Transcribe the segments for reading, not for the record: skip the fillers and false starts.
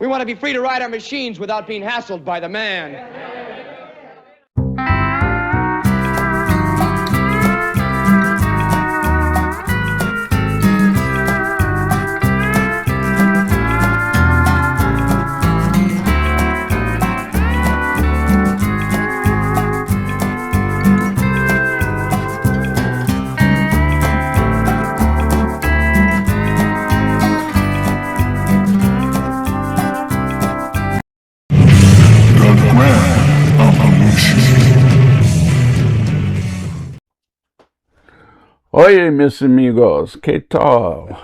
We want to be free to ride our machines without being hassled by the man. Oye, mis amigos, ¿qué tal?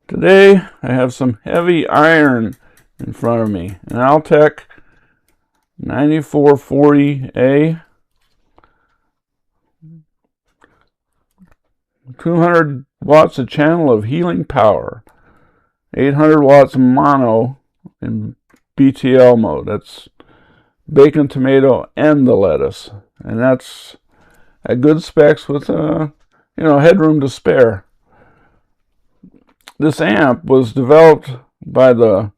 Today I have some heavy iron in front of me, an Altec 9440A, 200 watts a channel of healing power, 800 watts mono in BTL mode. That's bacon, tomato, and the lettuce, and that's at good specs with headroom to spare. This amp was developed by the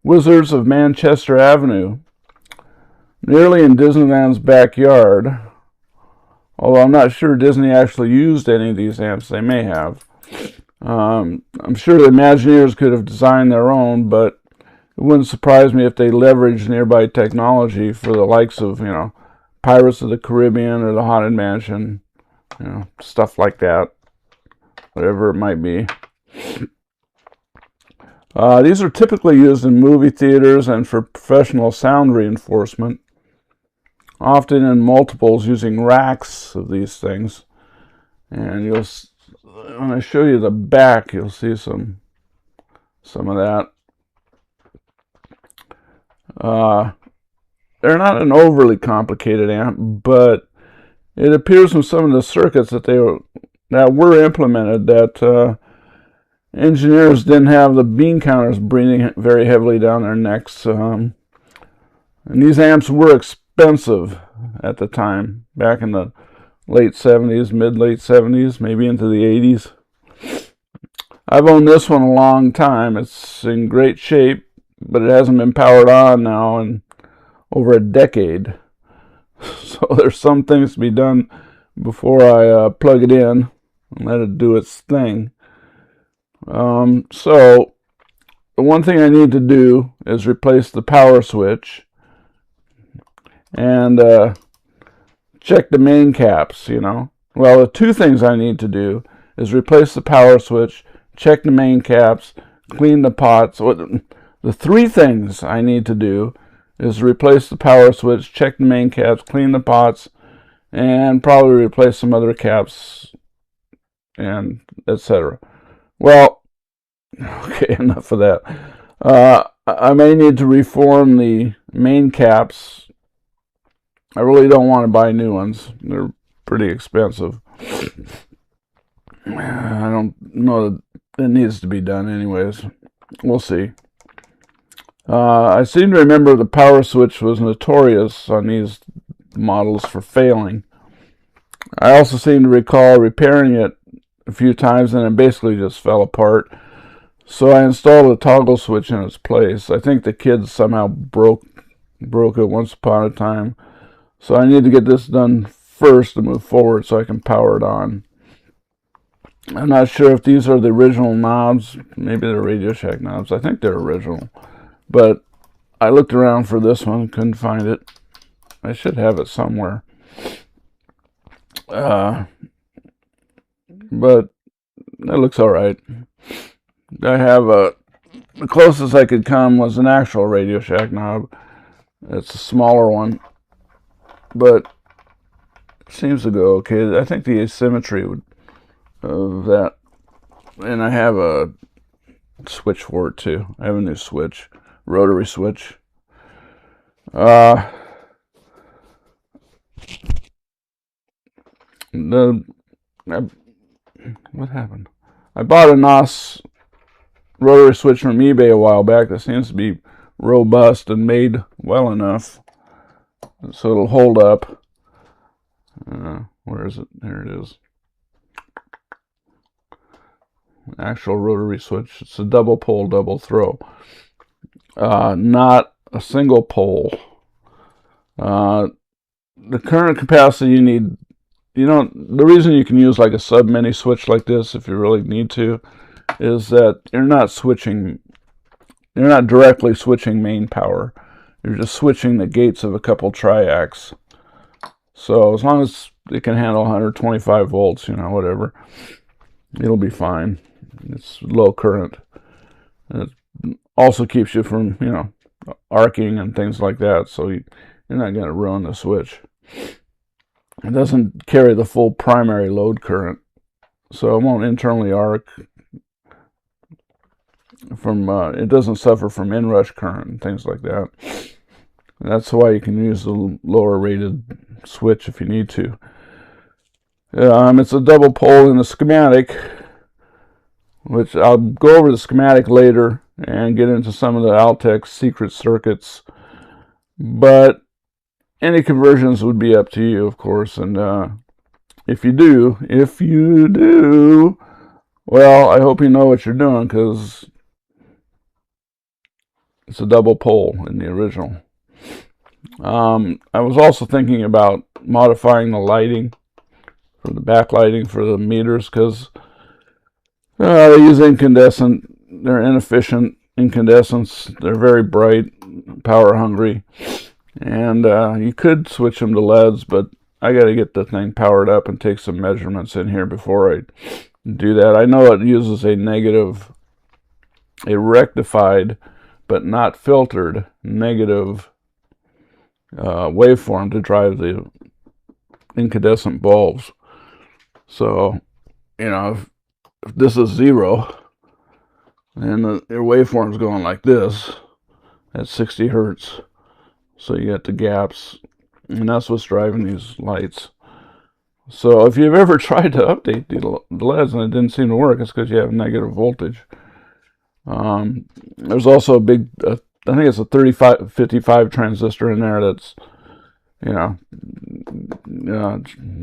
Wizards of Manchester Avenue, nearly in Disneyland's backyard. Although I'm not sure Disney actually used any of these amps. They may have. I'm sure the Imagineers could have designed their own, but it wouldn't surprise me if they leveraged nearby technology for the likes of, Pirates of the Caribbean or the Haunted Mansion, stuff like that, whatever it might be. These are typically used in movie theaters and for professional sound reinforcement, often in multiples using racks of these things. And when I show you the back, you'll see some of that. They're not an overly complicated amp, but it appears from some of the circuits that were implemented that engineers didn't have the bean counters breathing very heavily down their necks. And these amps were expensive at the time, back in the late 70s, mid-late 70s, maybe into the 80s. I've owned this one a long time. It's in great shape, but it hasn't been powered on now in over a decade. So there's some things to be done before I plug it in and let it do its thing. So the one thing I need to do is replace the power switch and check the main caps, Well, the two things I need to do is replace the power switch, check the main caps, clean the pots. The three things I need to do is replace the power switch, check the main caps, clean the pots, and probably replace some other caps, and etc. Well, okay, enough of that. I may need to reform the main caps. I really don't want to buy new ones. They're pretty expensive. I don't know that it needs to be done anyways. We'll see. I seem to remember the power switch was notorious on these models for failing. I also seem to recall repairing it a few times and it basically just fell apart. So I installed a toggle switch in its place. I think the kids somehow broke it once upon a time. So I need to get this done first to move forward so I can power it on. I'm not sure if these are the original knobs. Maybe they're Radio Shack knobs. I think they're original. But I looked around for this one, couldn't find it. I should have it somewhere. But it looks all right. I have the closest I could come was an actual Radio Shack knob. It's a smaller one, but it seems to go okay. I think the asymmetry of that, and I have a switch for it too. I have a new switch. Rotary switch. What happened? I bought a NOS rotary switch from eBay a while back that seems to be robust and made well enough so it'll hold up. Where is it? There it is. Actual rotary switch. It's a double pull, double throw. not a single pole. The current capacity you need, the reason you can use like a sub mini switch like this if you really need to is that you're not directly switching main power. You're just switching the gates of a couple triacs. So as long as it can handle 125 volts, whatever, it'll be fine. It's low current. And it also keeps you from, arcing and things like that, so you're not going to ruin the switch. It doesn't carry the full primary load current, so it won't internally arc. It doesn't suffer from inrush current and things like that. And that's why you can use the lower rated switch if you need to. It's a double pole in the schematic, which I'll go over the schematic later and get into some of the Altec secret circuits. But any conversions would be up to you, of course. And if you do, well, I hope you know what you're doing, because it's a double pole in the original. I was also thinking about modifying the lighting, for the backlighting for the meters, because they use incandescent. They're inefficient incandescents. They're very bright, power hungry, and you could switch them to LEDs, but I got to get the thing powered up and take some measurements in here before I do that. I know it uses a rectified but not filtered negative waveform to drive the incandescent bulbs. So, if this is 0 and your waveform's going like this at 60 hertz, so you get the gaps, and that's what's driving these lights. So if you've ever tried to update the LEDs and it didn't seem to work, it's because you have negative voltage. There's also a big, I think it's a 3555 transistor in there that's,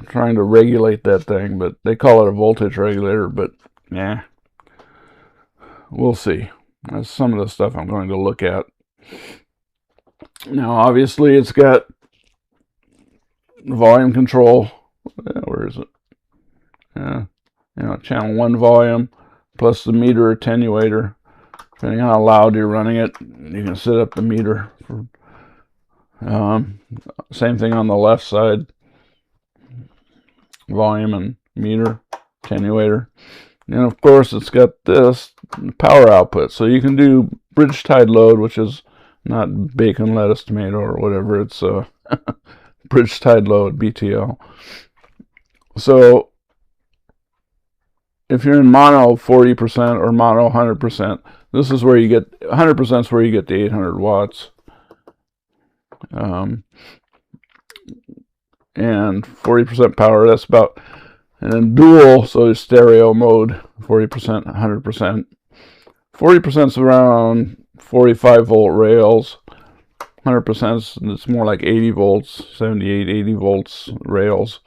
trying to regulate that thing, but they call it a voltage regulator, but yeah, we'll see. That's some of the stuff I'm going to look at. Now, obviously, it's got volume control. Where is it? Channel 1 volume, plus the meter attenuator. Depending on how loud you're running it, you can set up the meter. Same thing on the left side. Volume and meter, attenuator. And of course, it's got this power output. So you can do bridge tied load, which is not bacon, lettuce, tomato, or whatever. It's bridge tied load, BTL. So if you're in mono 40% or mono 100%, this is where you get 100% is where you get the 800 watts. And 40% power, that's about, and then dual, so stereo mode, 40%, 100%. 40% is around 45 volt rails. 100% it's more like 80 volts, 78, 80 volts rails.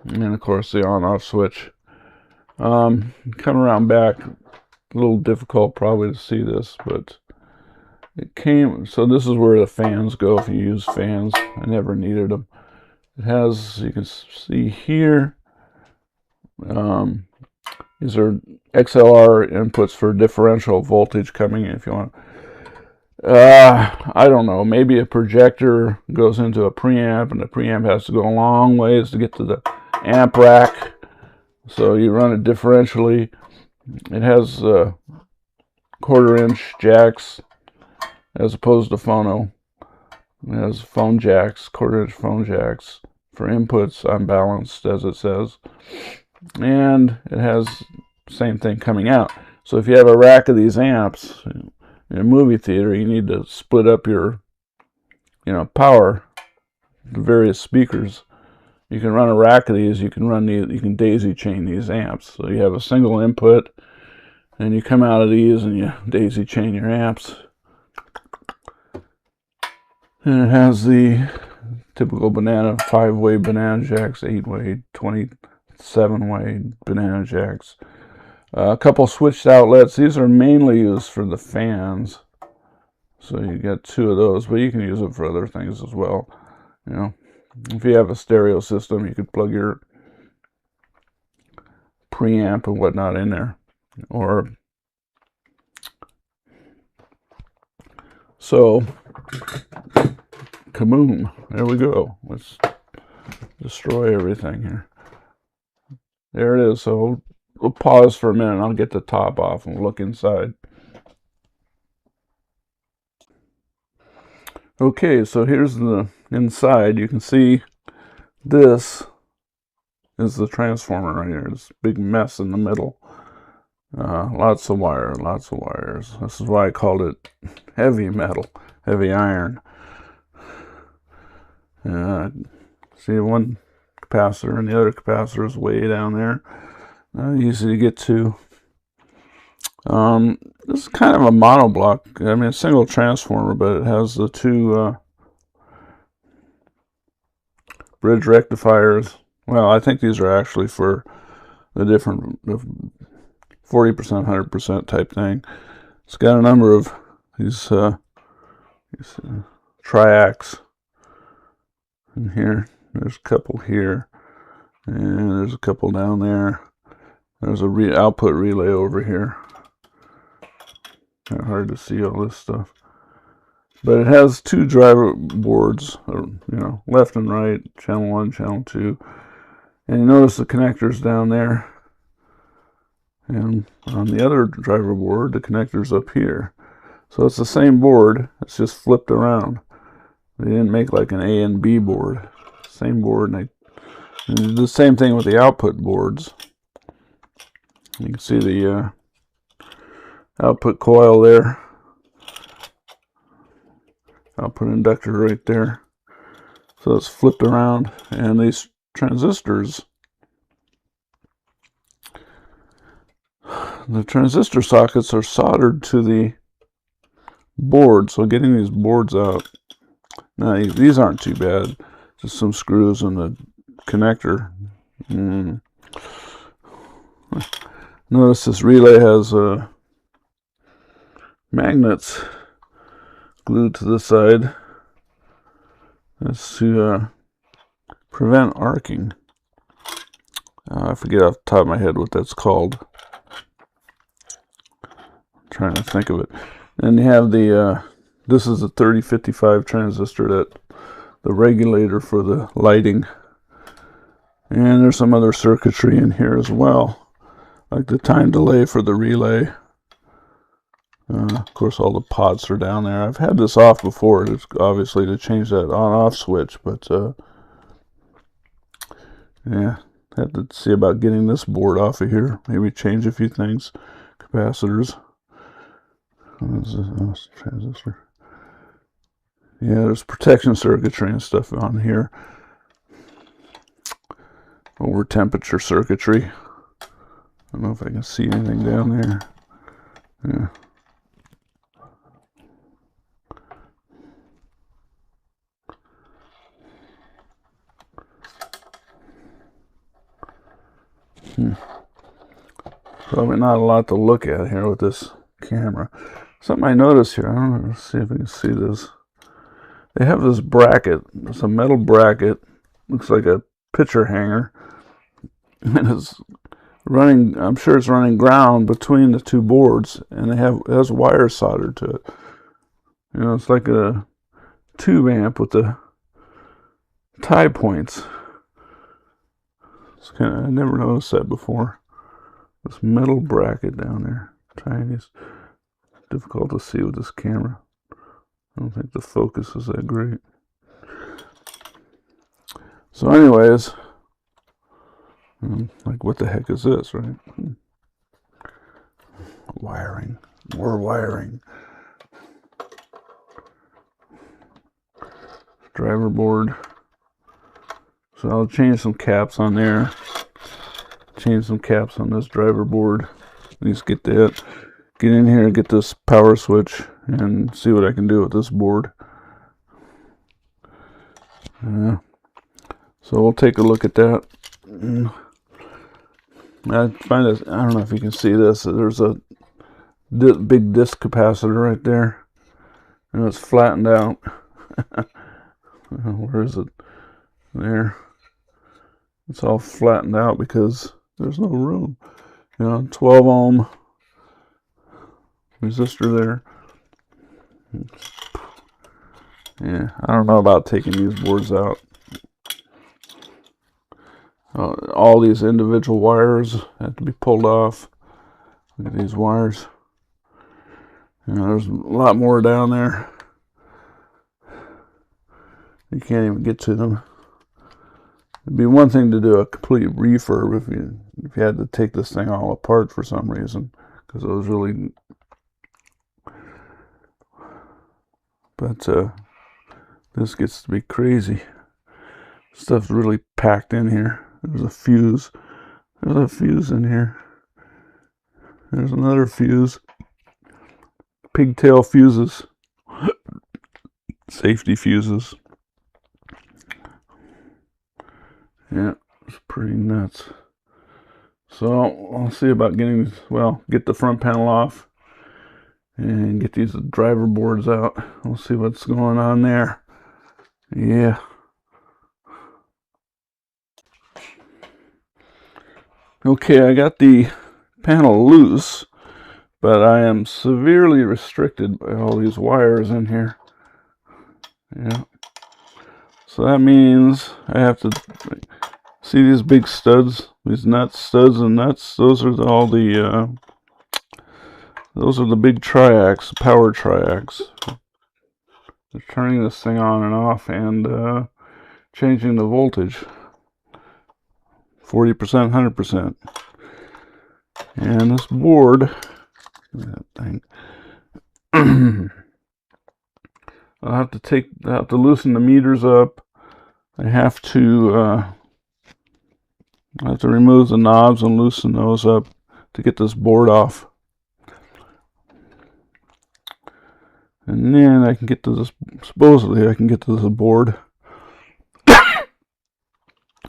And of course the on-off switch. Come around back, a little difficult probably to see this, but it came, so this is where the fans go if you use fans. I never needed them. It has, you can see here, these are XLR inputs for differential voltage coming in if you want. I don't know, maybe a projector goes into a preamp, and the preamp has to go a long ways to get to the amp rack. So you run it differentially. It has 1/4 inch jacks as opposed to phono. It has phone jacks, 1/4 inch phone jacks for inputs, unbalanced as it says. And it has same thing coming out. So if you have a rack of these amps in a movie theater, you need to split up your power to various speakers. You can run a rack of these, you can daisy chain these amps. So you have a single input, and you come out of these and you daisy chain your amps. And it has the typical banana 5-way banana jacks, 8-way, 27-way banana jacks. A couple switched outlets. These are mainly used for the fans. So you get 2 of those, but you can use it for other things as well. You know, if you have a stereo system, you could plug your preamp and whatnot in there. Or so, kaboom! There we go. Let's destroy everything here. There it is. So we'll pause for a minute. I'll get the top off and we'll look inside. Okay, so here's the inside. You can see this is the transformer right here. This big mess in the middle. Lots of wire, lots of wires. This is why I called it heavy metal, heavy iron. See one capacitor, and the other capacitor is way down there. Easy to get to. This is kind of a monoblock. I mean, a single transformer, but it has the 2 bridge rectifiers. Well, I think these are actually for the different 40%, 100% type thing. It's got a number of these triacs in here. There's a couple here, and there's a couple down there. There's a output relay over here. Kind of hard to see all this stuff, but it has 2 driver boards, you know, left and right, channel 1, channel 2, and you notice the connectors down there. And on the other driver board, the connector's up here. So it's the same board, it's just flipped around. They didn't make like an A and B board. Same board, and they did the same thing with the output boards. You can see the output coil there. Output inductor right there. So it's flipped around, and these transistors, the transistor sockets are soldered to the board, so getting these boards out, now these aren't too bad, just some screws and the connector. Notice this relay has magnets glued to the side. That's to prevent arcing. I forget off the top of my head what that's called. I'm trying to think of it. And you have the, this is a 3055 transistor, that the regulator for the lighting. And there's some other circuitry in here as well, like the time delay for the relay. Of course, all the pots are down there. I've had this off before, it's obviously to change that on-off switch, but yeah, have to see about getting this board off of here. Maybe change a few things. Capacitors. Transistor. Yeah, there's protection circuitry and stuff on here. Over temperature circuitry. I don't know if I can see anything down there. Yeah. Probably not a lot to look at here with this camera. Something I noticed here, I don't know, let's see if we can see this. They have this bracket, it's a metal bracket, looks like a picture hanger, and it's running, I'm sure it's running ground between the 2 boards, and it has wire soldered to it. You know, it's like a tube amp with the tie points. It's kind of, I never noticed that before. This metal bracket down there, tiny. It's difficult to see with this camera. I don't think the focus is that great. So anyways, like what the heck is this, right? Wiring, more wiring. Driver board. So I'll change some caps on there. Change some caps on this driver board. At least get that. Get in here and get this power switch and see what I can do with this board. So we'll take a look at that. I find this, I don't know if you can see this. There's a big disc capacitor right there. And it's flattened out. Where is it? There. It's all flattened out because there's no room. 12 ohm resistor there. Yeah, I don't know about taking these boards out. All these individual wires have to be pulled off. Look at these wires. There's a lot more down there. You can't even get to them. It'd be one thing to do a complete refurb if you had to take this thing all apart for some reason, because it was really. But this gets to be crazy. Stuff's really packed in here. There's a fuse. There's a fuse in here. There's another fuse. Pigtail fuses. Safety fuses. Yeah, it's pretty nuts. So I'll see about getting these, get the front panel off and get these driver boards out. We'll see what's going on there. Yeah. Okay, I got the panel loose, but I am severely restricted by all these wires in here. Yeah. So that means I have to see these big studs, these studs and nuts. Those are all the big triacs, power triacs. They're turning this thing on and off and changing the voltage. 40%, 100%. And this board, that thing, I'll have to loosen the meters up. I have to remove the knobs and loosen those up to get this board off. And then I can get to this, supposedly I can get to this board.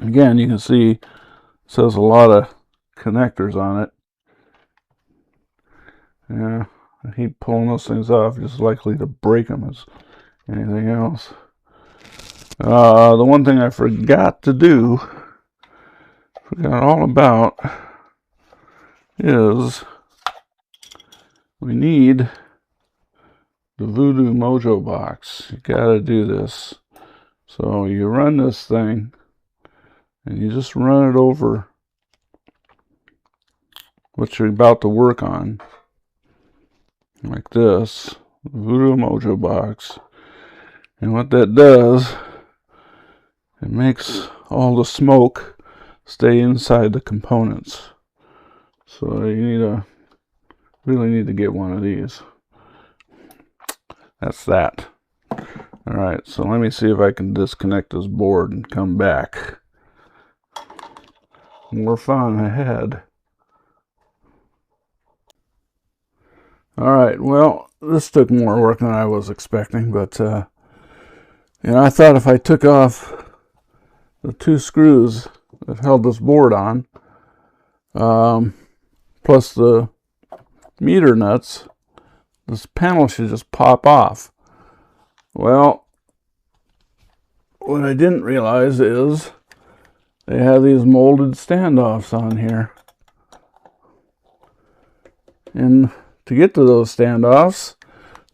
Again, you can see it says a lot of connectors on it. Yeah, I hate pulling those things off, just likely to break them as anything else. The one thing I forgot to do, forgot all about, is we need the Voodoo Mojo box. You gotta do this. So you run this thing and you just run it over what you're about to work on, like this, Voodoo Mojo box. And what that does, it makes all the smoke stay inside the components. So you really need to get one of these. That's that. Alright, so let me see if I can disconnect this board and come back. More fun ahead. Alright, well, this took more work than I was expecting, but I thought if I took off the 2 screws that held this board on, plus the meter nuts, this panel should just pop off. Well, what I didn't realize is they have these molded standoffs on here. And to get to those standoffs,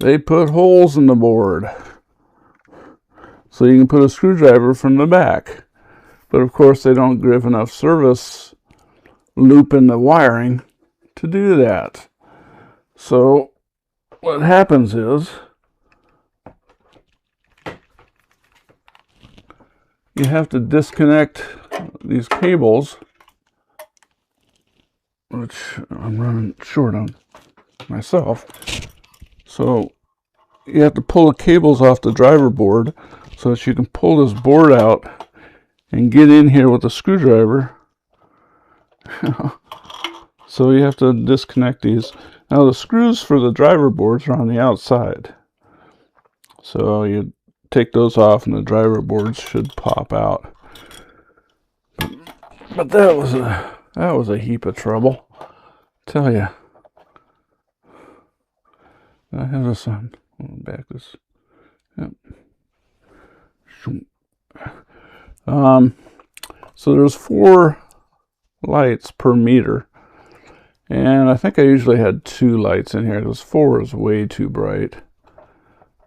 they put holes in the board. So you can put a screwdriver from the back. But of course they don't give enough service loop in the wiring to do that. So what happens is you have to disconnect these cables, which I'm running short on myself. So you have to pull the cables off the driver board so that you can pull this board out and get in here with a screwdriver. So you have to disconnect these. Now the screws for the driver boards are on the outside. So you take those off and the driver boards should pop out. But that was a heap of trouble. Tell you. I have this on. back this. Yep. So there's 4 lights per meter, and I think I usually had 2 lights in here because 4 is way too bright.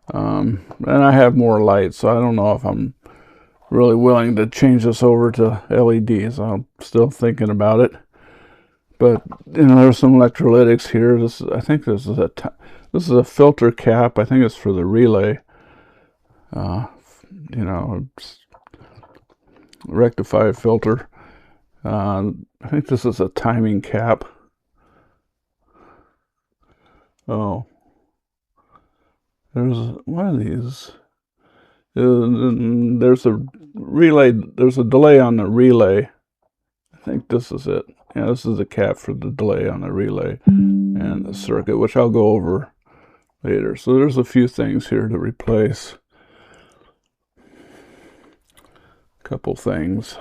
And I have more lights, so I don't know if I'm really willing to change this over to LEDs. I'm still thinking about it. But you know, there's some electrolytics here. I think this is a filter cap. I think it's for the relay. You know, rectified filter. I think this is a timing cap. Oh, there's one of these. There's a relay. There's a delay on the relay. I think this is it. Yeah, this is the cap for the delay on the relay and the circuit, which I'll go over later. So there's a few things here to replace. A couple things.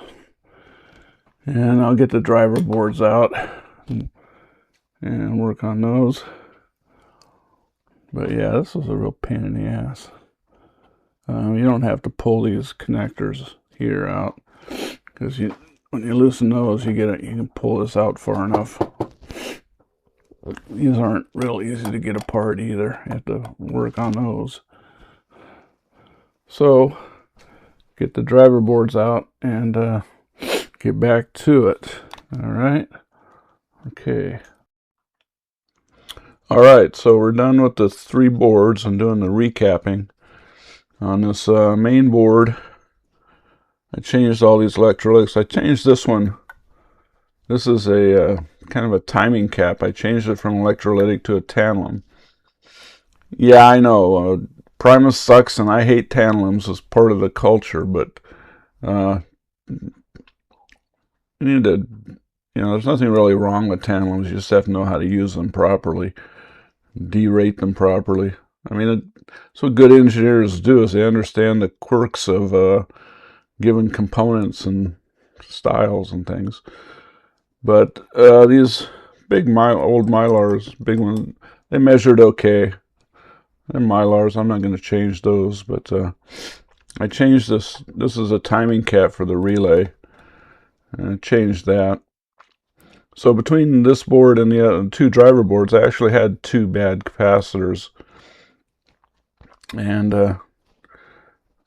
And I'll get the driver boards out and work on those. But yeah, this is a real pain in the ass. You don't have to pull these connectors here out, because when you loosen those, you can pull this out far enough. These aren't real easy to get apart either. You have to work on those. So get the driver boards out and get back to it. All right. Okay. All right, so we're done with the 3 boards. I'm doing the recapping. On this main board, I changed all these electrolytics. I changed this one. This is a kind of a timing cap. I changed it from electrolytic to a tantalum. Yeah, I know. Primus sucks, and I hate tantalums as part of the culture, but you need to, there's nothing really wrong with tantalums. You just have to know how to use them properly, derate them properly. I mean, that's what good engineers do, is they understand the quirks of given components and styles and things. But these big old Mylars, big ones, they measured okay. They're Mylars. I'm not going to change those, but I changed this. This is a timing cap for the relay, and I changed that. So between this board and the other 2 driver boards, I actually had 2 bad capacitors. And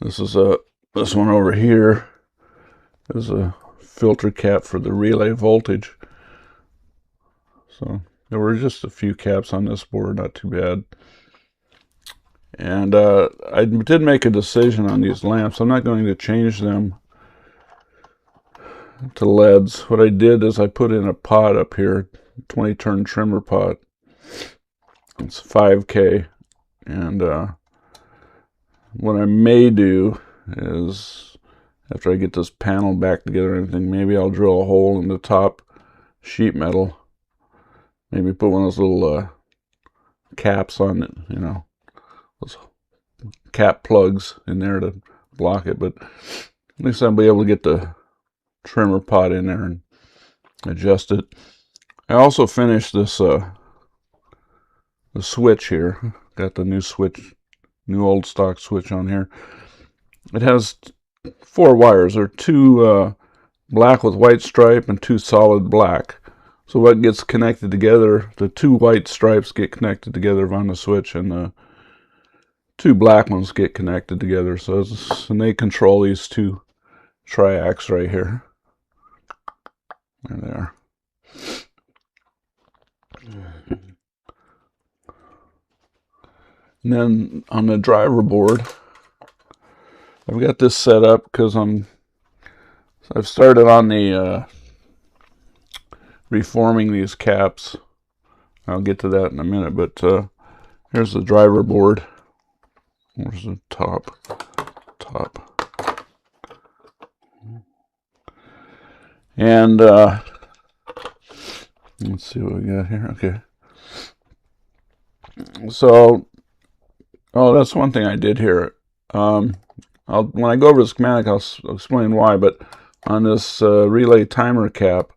this one over here is a filter cap for the relay voltage. So there were just a few caps on this board, not too bad. And I did make a decision on these lamps. I'm not going to change them to LEDs. What I did is I put in a pot up here, 20-turn trimmer pot. It's 5K, and what I may do is, after I get this panel back together and everything, maybe I'll drill a hole in the top sheet metal. Maybe put one of those little caps on it, those cap plugs in there to block it. But at least I'll be able to get the trimmer pot in there and adjust it. I also finished this the switch here. Got the new switch. New old stock switch on here. It has 4 wires. There are 2 black with white stripe and 2 solid black. So what gets connected together, the 2 white stripes get connected together on the switch, and the 2 black ones get connected together. And they control these 2 triacs right here. There they are. And then on the driver board, I've got this set up because I've started on the reforming these caps. I'll get to that in a minute, but here's the driver board. Where's the top? And let's see what we got here. Okay. So, that's one thing I did here. When I go over the schematic, I'll explain why. But on this relay timer cap,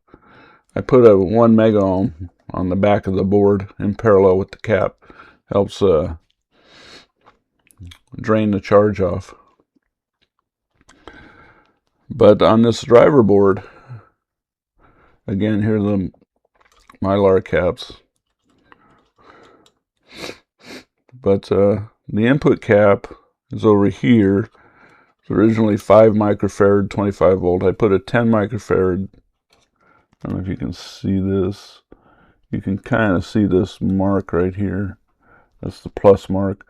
I put a 1 mega ohm on the back of the board in parallel with the cap. Helps drain the charge off. But on this driver board, again, here are the Mylar caps. But the input cap is over here. It's originally 5 microfarad, 25 volt. I put a 10 microfarad. I don't know if you can see this. You can kind of see this mark right here. That's the plus mark.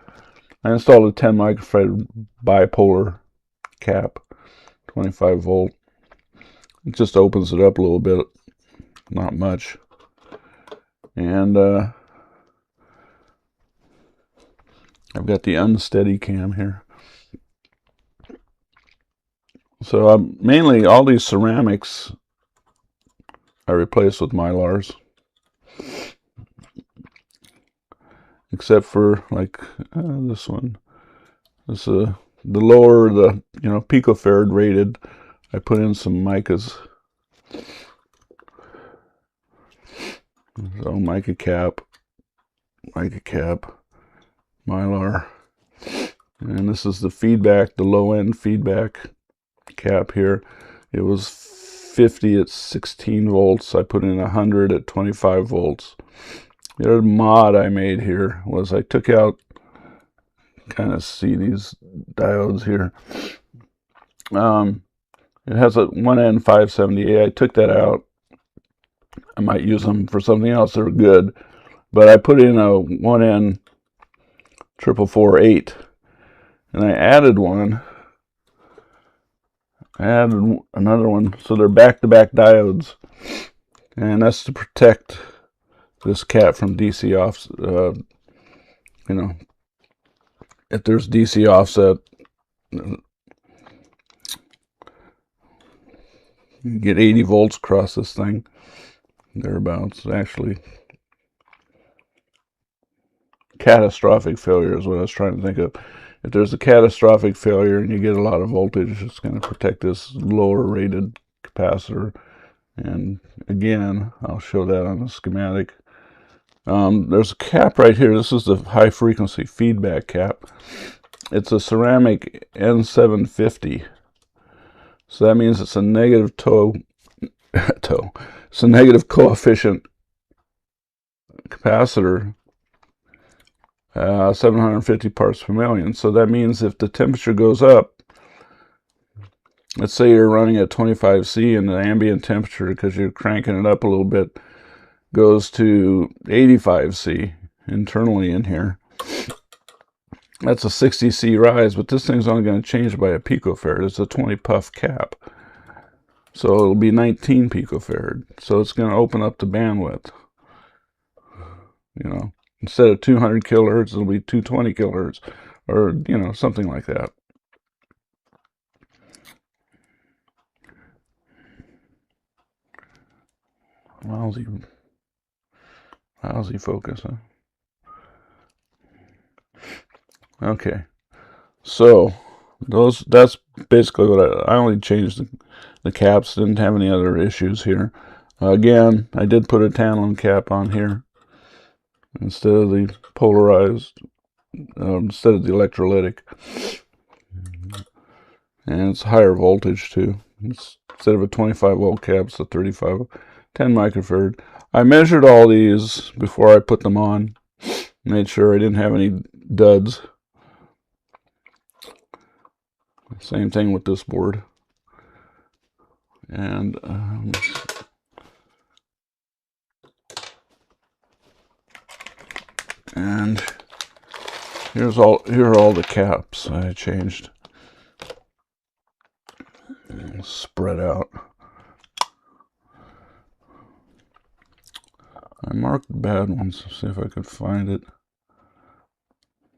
I installed a 10 microfarad bipolar cap, 25 volt. It just opens it up a little bit, not much. And I've got the unsteady cam here. So mainly all these ceramics I replaced with Mylars, except for like this one. This the lower the picofarad rated, I put in some micas. So mica cap, Mylar, and this is the feedback, the low end feedback cap here. It was 50 at 16 volts. I put in 100 at 25 volts. The other mod I made here was I took out, kind of see these diodes here. It has a 1N570A. I took that out. I might use them for something else. They're good. But I put in a 1N448, and I added one. I added another one, so they're back-to-back diodes, and that's to protect this cap from DC off. If there's DC offset, you get 80 volts across this thing, thereabouts. Actually, catastrophic failure is what I was trying to think of. If there's a catastrophic failure and you get a lot of voltage, it's going to protect this lower rated capacitor. And again, I'll show that on the schematic. There's a cap right here. This is the high frequency feedback cap. It's a ceramic N750. So that means it's a negative it's a negative coefficient capacitor. 750 parts per million. So that means if the temperature goes up, let's say you're running at 25 C and the ambient temperature, because you're cranking it up a little bit, goes to 85 C internally in here. That's a 60 C rise, but this thing's only going to change by a picofarad. It's a 20 puff cap. So it'll be 19 picofarad. So it's going to open up the bandwidth. Instead of 200 kilohertz, it'll be 220 kilohertz, or, something like that. Lousy focus, huh? Okay. So, that's basically what I only changed the caps, didn't have any other issues here. Again, I did put a tantalum cap on here, instead of the polarized, instead of the electrolytic. And it's higher voltage too. Instead of a 25 volt cap, it's a 10 microfarad. I measured all these before I put them on. Made sure I didn't have any duds. Same thing with this board. And here are all the caps I changed. Spread out. I marked the bad ones. See if I could find it.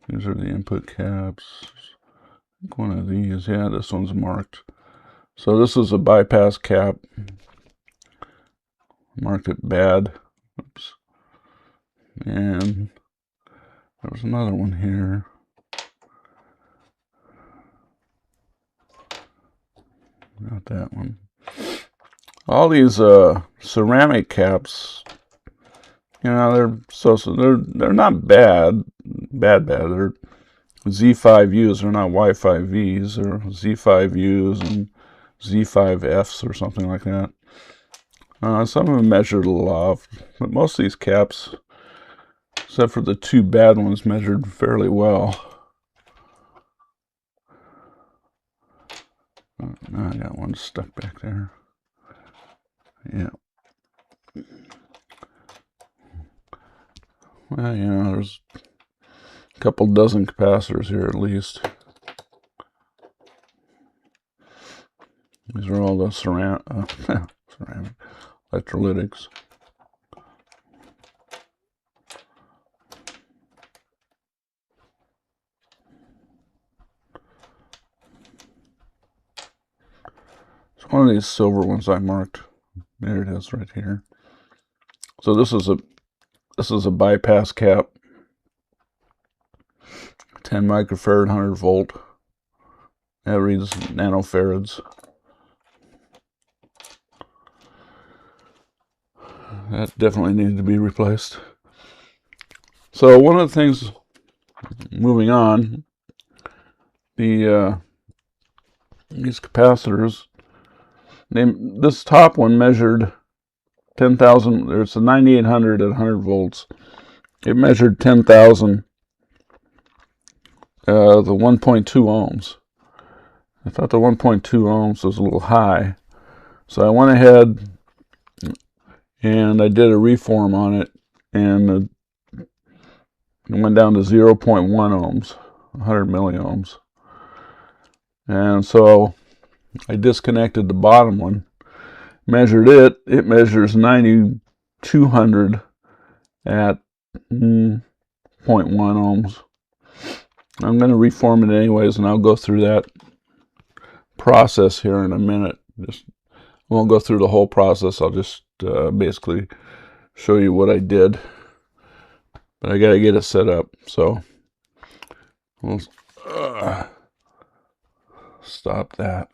These are the input caps. I think one of these. Yeah, this one's marked. So this is a bypass cap. Marked it bad. Oops. And there's another one here. Not that one. All these ceramic caps, they're not bad. They're Z5Us. They're not Wi-Fi Vs. They're Z5Us and Z5Fs or something like that. Some of them measured a little off, but most of these caps, except for the two bad ones, measured fairly well. I got one stuck back there. Yeah. Well, you know, there's a couple dozen capacitors here at least. These are all the ceramic electrolytics. It's one of these silver ones I marked. There it is, right here. So this is a bypass cap, 10 microfarad, 100 volt. That reads nanofarads. That definitely needed to be replaced. So one of the things, moving on, these capacitors, this top one measured 10,000. There's a 9800 at 100 volts. It measured 10,000. The 1.2 ohms. I thought the 1.2 ohms was a little high, so I went ahead and I did a reform on it, and it went down to 0.1 ohms, 100 milliohms. And so I disconnected the bottom one, measured it. It measures 9200 at 0.1 ohms. I'm going to reform it anyways, and I'll go through that process here in a minute. I won't go through the whole process. I'll just basically show you what I did. But I got to get it set up. So we'll stop that.